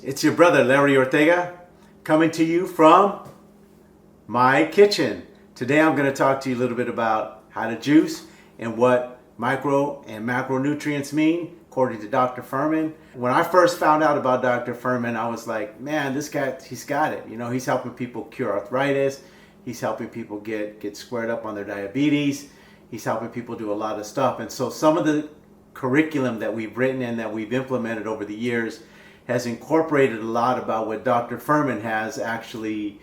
It's your brother Larry Ortega coming to you from my kitchen. Today I'm going to talk to you a little bit about how to juice and what micro and macronutrients mean according to Dr. Fuhrman. When I first found out about Dr. Fuhrman, I was like, man, this guy, he's got it. You know, he's helping people cure arthritis. He's helping people get squared up on their diabetes. He's helping people do a lot of stuff. And so some of the curriculum that we've written and that we've implemented over the years has incorporated a lot about what Dr. Fuhrman has actually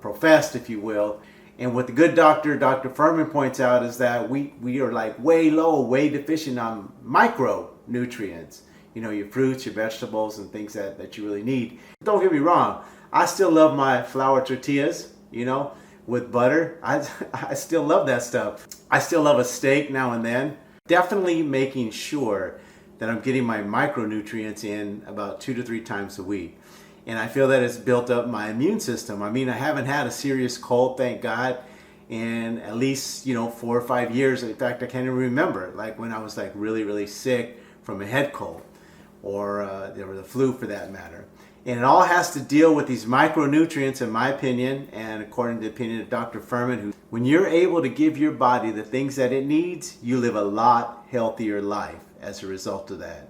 professed, if you will. And what the good Dr. Fuhrman points out is that we are like way low, way deficient on micronutrients. You know, your fruits, your vegetables, and things that you really need. Don't get me wrong, I still love my flour tortillas, you know, with butter. I still love that stuff. I still love a steak now and then. Definitely making sure that I'm getting my micronutrients in about 2 to 3 times a week. And I feel that it's built up my immune system. I mean, I haven't had a serious cold, thank God, in at least, 4 or 5 years. In fact, I can't even remember, like when I was like really, really sick from a head cold or the flu for that matter. And it all has to deal with these micronutrients, in my opinion, and according to the opinion of Dr. Fuhrman, who, when you're able to give your body the things that it needs, you live a lot healthier life as a result of that.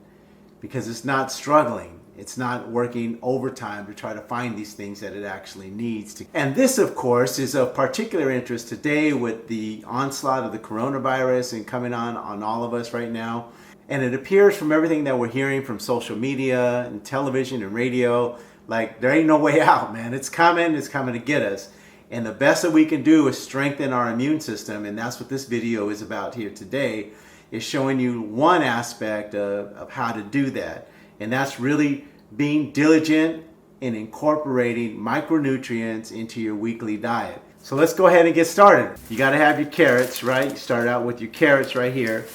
Because it's not struggling. It's not working overtime to try to find these things that it actually needs to. And this, of course, is of particular interest today with the onslaught of the coronavirus and coming on all of us right now. And it appears from everything that we're hearing from social media and television and radio, like there ain't no way out, man. It's coming to get us. And the best that we can do is strengthen our immune system. And that's what this video is about here today, is showing you one aspect of how to do that. And that's really being diligent in incorporating micronutrients into your weekly diet. So let's go ahead and get started. You got to have your carrots, right? You start out with your carrots right here.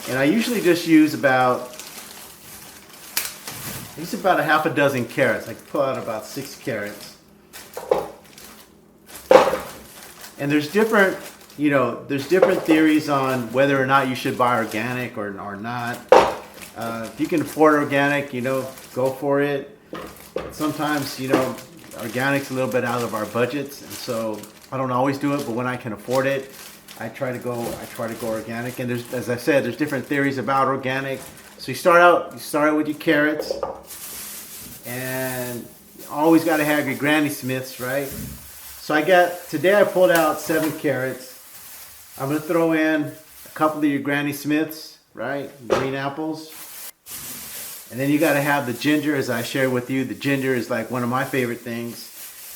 And I usually just use about a half a dozen carrots. I pull out about 6 carrots. And there's different theories on whether or not you should buy organic or not. If you can afford organic, go for it. Sometimes, organic's a little bit out of our budgets, and so I don't always do it, but when I can afford it, I try to go organic. And there's, as I said, there's different theories about organic. So you start out with your carrots, and you always got to have your Granny Smiths, right? So today I pulled out 7 carrots. I'm going to throw in a couple of your Granny Smiths, right? Green apples. And then you got to have the ginger, as I shared with you. The ginger is like one of my favorite things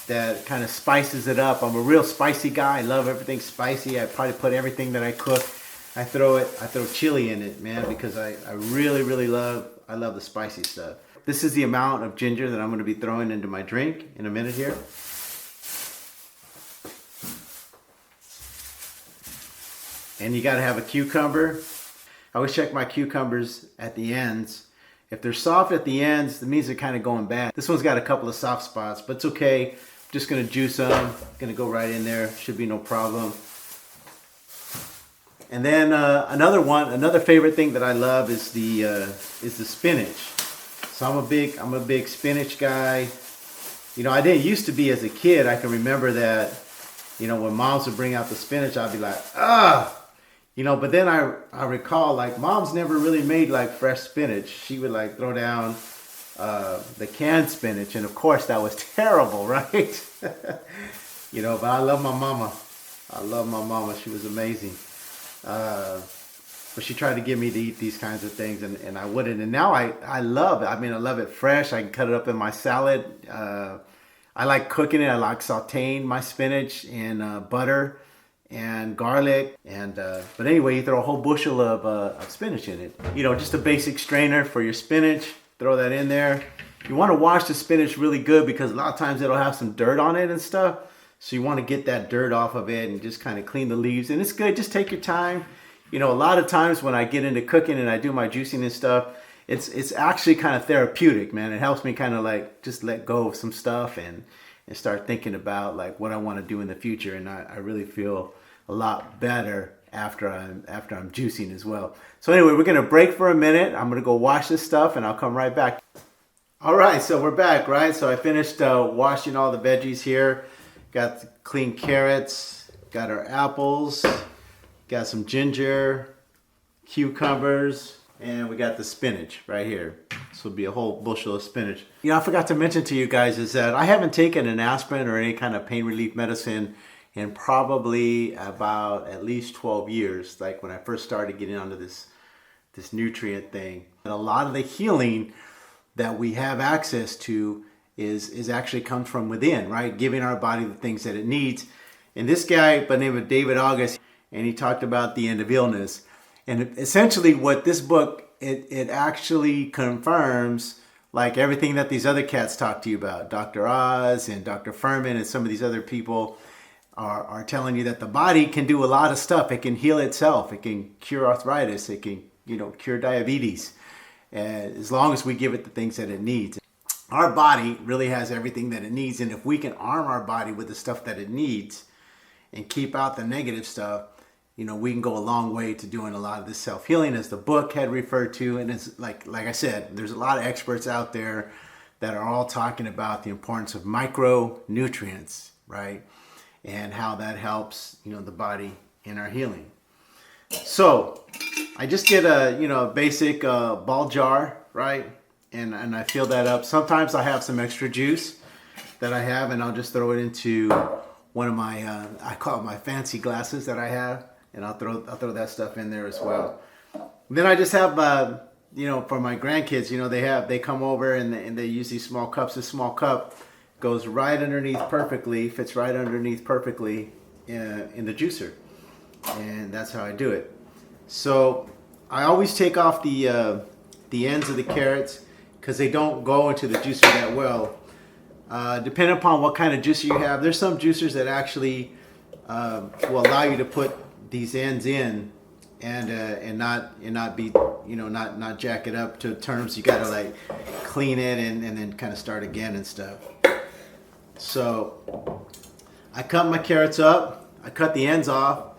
that kind of spices it up. I'm a real spicy guy. I love everything spicy. I probably put everything that I cook. I throw chili in it, man, because I really love the spicy stuff. This is the amount of ginger that I'm going to be throwing into my drink in a minute here. And you got to have a cucumber. I always check my cucumbers at the ends. If they're soft at the ends, that means they're kind of going bad. This one's got a couple of soft spots, but it's okay. I'm just going to juice them. Going to go right in there. Should be no problem. And then another favorite thing that I love is the spinach. So I'm a big spinach guy. I didn't used to be as a kid. I can remember that, when moms would bring out the spinach, I'd be like, but then I recall, like, mom's never really made like fresh spinach. She would like throw down the canned spinach, and of course that was terrible, right? But I love my mama. She was amazing. But she tried to get me to eat these kinds of things, and I wouldn't. And now I love it. I mean, I love it fresh. I can cut it up in my salad. I like cooking it. I like sauteing my spinach in butter and garlic, but anyway, you throw a whole bushel of spinach in it. Just a basic strainer for your spinach. Throw that in there. You want to wash the spinach really good because a lot of times it'll have some dirt on it and stuff. So you want to get that dirt off of it and just kind of clean the leaves. And it's good. Just take your time. A lot of times when I get into cooking and I do my juicing and stuff, it's actually kind of therapeutic, man. It helps me kind of like just let go of some stuff and start thinking about like what I want to do in the future. And I really feel a lot better after I'm juicing as well. So anyway, we're going to break for a minute. I'm going to go wash this stuff and I'll come right back. All right, so we're back, right? So I finished washing all the veggies here. Got the clean carrots, got our apples, got some ginger, cucumbers, and we got the spinach right here. This will be a whole bushel of spinach. You know, I forgot to mention to you guys is that I haven't taken an aspirin or any kind of pain relief medicine in probably about at least 12 years, like when I first started getting onto this nutrient thing. And a lot of the healing that we have access to is actually comes from within, right? Giving our body the things that it needs. And this guy by the name of David August, and he talked about the end of illness. And essentially what this book, it actually confirms like everything that these other cats talk to you about. Dr. Oz and Dr. Furman and some of these other people are telling you that the body can do a lot of stuff. It can heal itself. It can cure arthritis. It can, cure diabetes. As long as we give it the things that it needs. Our body really has everything that it needs, and if we can arm our body with the stuff that it needs and keep out the negative stuff, we can go a long way to doing a lot of this self-healing, as the book had referred to. And it's like I said, there's a lot of experts out there that are all talking about the importance of micronutrients, right? And how that helps, the body in our healing. So I just get a basic ball jar, right? And I fill that up. Sometimes I have some extra juice that I have, and I'll just throw it into one of my I call it my fancy glasses that I have, and I'll throw that stuff in there as well. Then I just have for my grandkids, they come over and they use these small cups. This small cup goes right underneath perfectly, fits right underneath perfectly in the juicer. And that's how I do it. So I always take off the ends of the carrots because they don't go into the juicer that well. Depending upon what kind of juicer you have, there's some juicers that actually will allow you to put these ends in and not be not jack it up to terms you gotta like clean it and then kind of start again and stuff. So I cut my carrots up. I cut the ends off.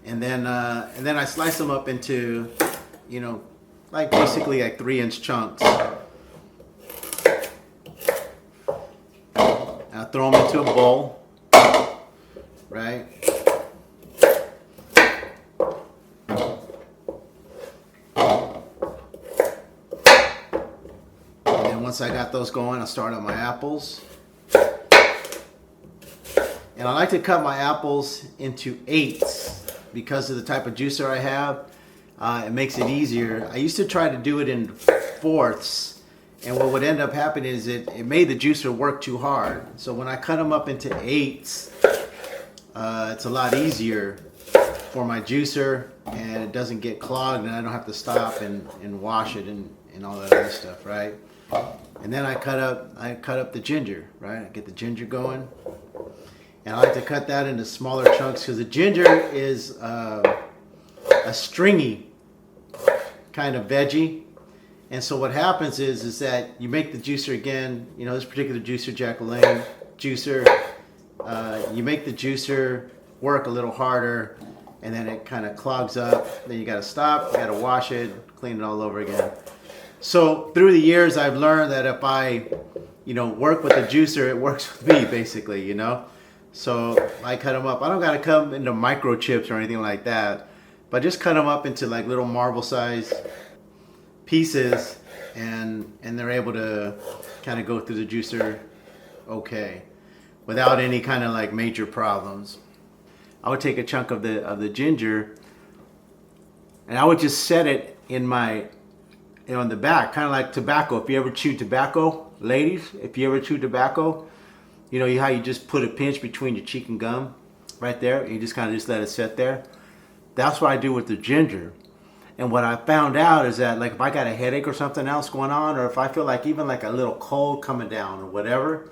And then I slice them up into, like basically like 3-inch chunks. I'll throw them into a bowl, right? And then once I got those going, I'll start on my apples. And I like to cut my apples into eighths. Because of the type of juicer I have, it makes it easier. I used to try to do it in fourths, and what would end up happening is it made the juicer work too hard. So when I cut them up into eighths, it's a lot easier for my juicer, and it doesn't get clogged, and I don't have to stop and wash it and all that other stuff, right? And then I cut up the ginger, right? I get the ginger going. And I like to cut that into smaller chunks because the ginger is a stringy kind of veggie. And so what happens is that you make the juicer again, this particular juicer, Jack LaLanne juicer, you make the juicer work a little harder, and then it kind of clogs up. Then you got to stop, you got to wash it, clean it all over again. So through the years, I've learned that if I, work with the juicer, it works with me basically, So I cut them up. I don't got to cut them into microchips or anything like that, but just cut them up into like little marble size pieces, and they're able to kind of go through the juicer okay without any kind of like major problems. I would take a chunk of the ginger and I would just set it in my on the back, kind of like tobacco. If you ever chew tobacco, ladies, if you ever chew tobacco, how you just put a pinch between your cheek and gum right there, and you just kind of just let it sit there. That's what I do with the ginger. And what I found out is that like if I got a headache or something else going on, or if I feel like even like a little cold coming down or whatever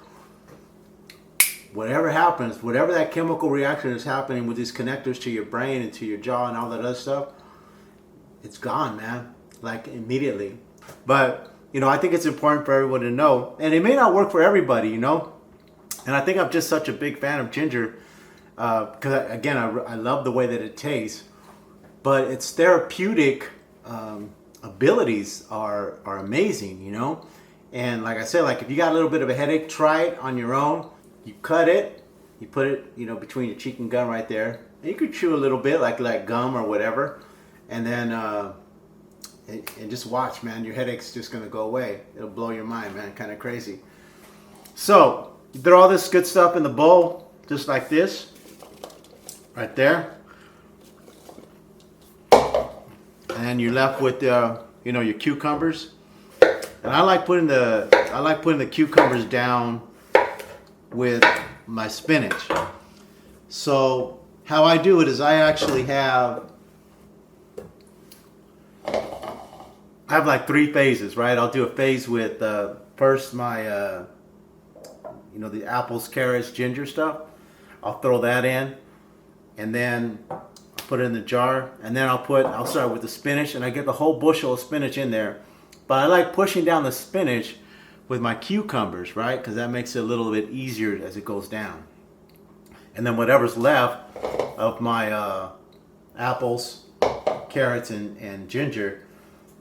happens, whatever that chemical reaction is happening with these connectors to your brain and to your jaw and all that other stuff, it's gone, man, like immediately. But I think it's important for everyone to know, and it may not work for everybody, And I think I'm just such a big fan of ginger because, again, I love the way that it tastes. But its therapeutic abilities are amazing, And like I said, like if you got a little bit of a headache, try it on your own. You cut it, you put it, you know, between your cheek and gum right there. And you could chew a little bit like gum or whatever. And then and just watch, man. Your headache's just gonna go away. It'll blow your mind, man. Kind of crazy. So you throw all this good stuff in the bowl, just like this, right there. And you're left with you know, your cucumbers. And I like putting the cucumbers down with my spinach. So how I do it is I actually have like 3 phases, right? I'll do a phase with first my you know, the apples, carrots, ginger stuff. I'll throw that in, and then I'll put it in the jar, and then I'll start with the spinach, and I get the whole bushel of spinach in there. But I like pushing down the spinach with my cucumbers, right? Because that makes it a little bit easier as it goes down. And then whatever's left of my apples, carrots, and ginger,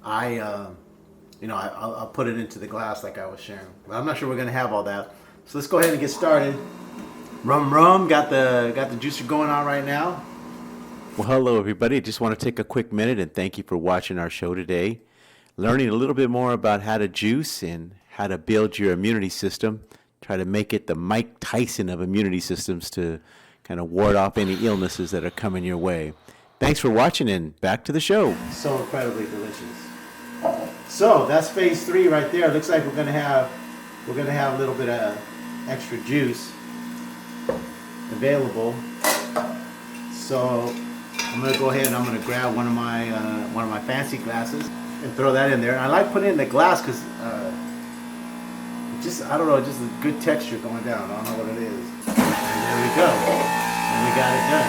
you know, I'll put it into the glass like I was sharing. But I'm not sure we're gonna have all that. So let's go ahead and get started. Rum, got the juicer going on right now. Well, hello everybody. I just want to take a quick minute and thank you for watching our show today. Learning a little bit more about how to juice and how to build your immunity system. Try to make it the Mike Tyson of immunity systems to kind of ward off any illnesses that are coming your way. Thanks for watching, and back to the show. So incredibly delicious. So that's phase 3 right there. Looks like we're gonna have a little bit of extra juice available. So I'm gonna go ahead and I'm gonna grab one of my fancy glasses and throw that in there. I like putting it in the glass because I don't know, just a good texture going down. I don't know what it is. And there we go. And we got it done.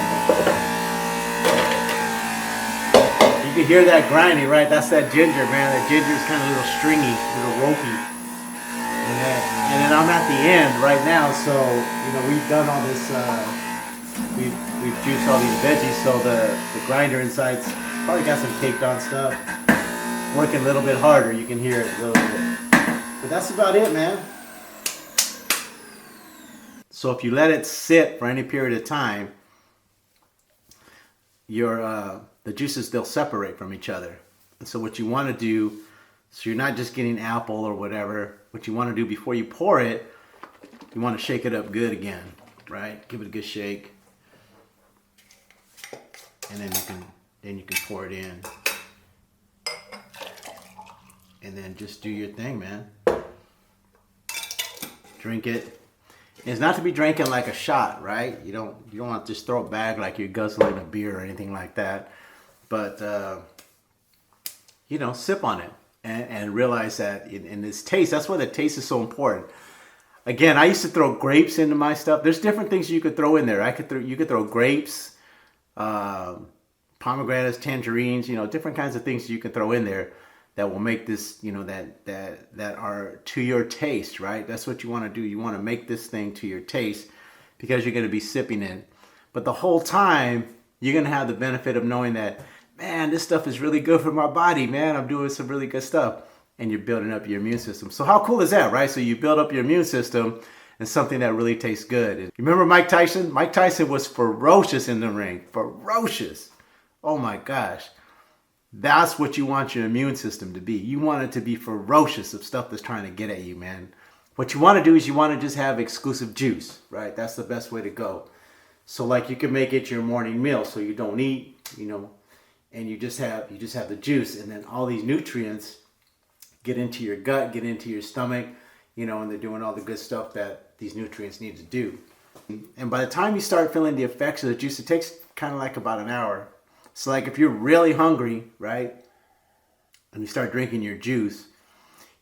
You can hear that grinding, right? That's that ginger, man. That ginger is kind of a little stringy, a little ropey. And then I'm at the end right now, so you know we've done all this. We've juiced all these veggies, so the grinder inside's probably got some caked on stuff. Working a little bit harder, you can hear it a little bit. But that's about it, man. So if you let it sit for any period of time, the juices, they'll separate from each other. And so what you want to do, so you're not just getting apple or whatever, what you want to do before you pour it, you want to shake it up good again, right? Give it a good shake. And then you can pour it in. And then just do your thing, man. Drink it. And it's not to be drinking like a shot, right? You don't want to just throw it back like you're guzzling a beer or anything like that. But you know, sip on it and realize that in this taste, that's why the taste is so important. Again, I used to throw grapes into my stuff. There's different things you could throw in there. You could throw grapes, pomegranates, tangerines, you know, different kinds of things you can throw in there that will make this, you know, that are to your taste, right? That's what you want to do. You want to make this thing to your taste because you're going to be sipping it. But the whole time, you're going to have the benefit of knowing that, man, this stuff is really good for my body, man. I'm doing some really good stuff. And you're building up your immune system. So how cool is that, right? So you build up your immune system and something that really tastes good. You remember Mike Tyson? Mike Tyson was ferocious in the ring. Ferocious. Oh my gosh. That's what you want your immune system to be. You want it to be ferocious of stuff that's trying to get at you, man. What you want to do is you want to just have exclusive juice, right? That's the best way to go. So like you can make it your morning meal so you don't eat, you know, and you just have the juice, and then all these nutrients get into your gut, get into your stomach, you know, and they're doing all the good stuff that these nutrients need to do. And by the time you start feeling the effects of the juice, it takes kind of like about an hour. So like if you're really hungry, right, and you start drinking your juice,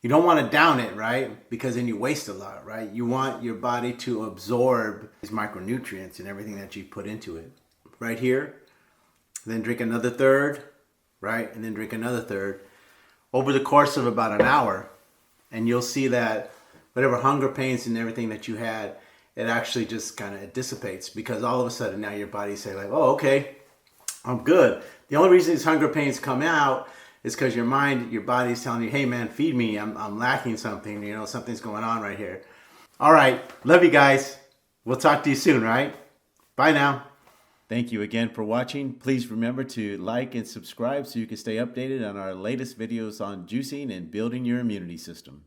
you don't want to down it, right? Because then you waste a lot, right? You want your body to absorb these micronutrients and everything that you put into it. Right here, then drink another third, right? And then drink another third over the course of about an hour. And you'll see that whatever hunger pains and everything that you had, it actually just kind of dissipates, because all of a sudden now your body's saying like, oh, okay, I'm good. The only reason these hunger pains come out It's because your mind, your body's telling you, hey man, feed me. I'm lacking something. You know, something's going on right here. All right. Love you guys. We'll talk to you soon, right? Bye now. Thank you again for watching. Please remember to like and subscribe so you can stay updated on our latest videos on juicing and building your immunity system.